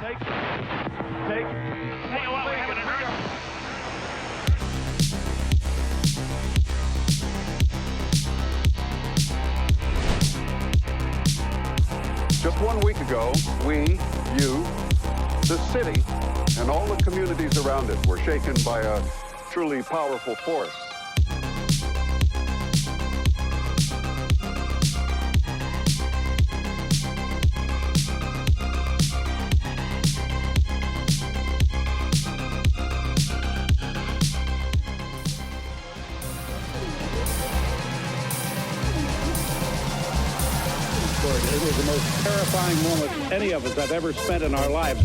Take. Hey, well, we have an emergency. Just 1 week ago, we, you, the city, and all the communities around it were shaken by a truly powerful force. It was the most terrifying moment any of us have ever spent in our lives.